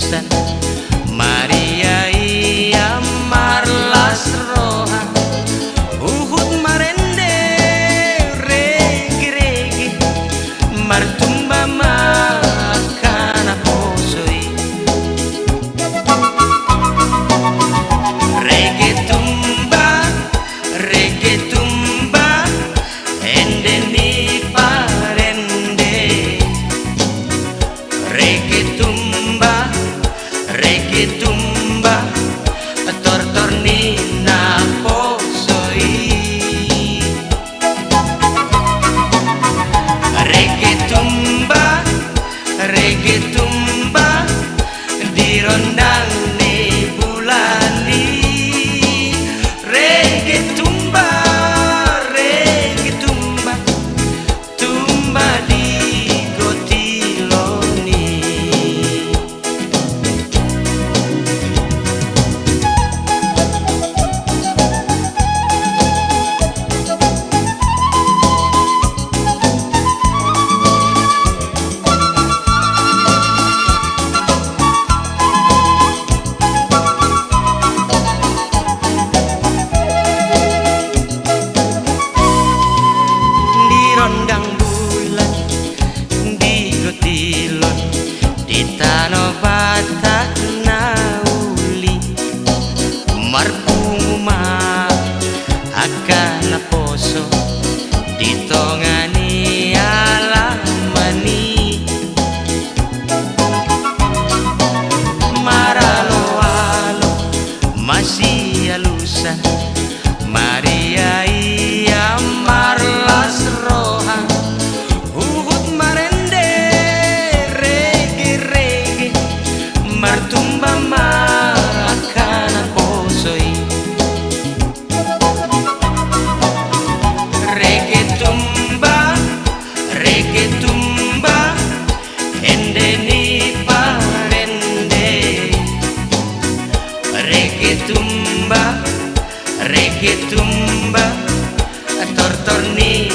alusan Maria ia marlas roha Uhud marende regi regi martumba makana posoi Rege tumba ende ni parende Rege tumba tor ni na posoi Rege tumba di rondang ni bulani Rege tumba tumba di gotiloni rondang bulan di gotilon di tanah Batak nauli marpunguma akan poso di tongani alamani maralo masih alusan Maria ia marlas roha Uhud marende regi martumba makana posoi Rege tumba ende ni parende Rege tumba tor ni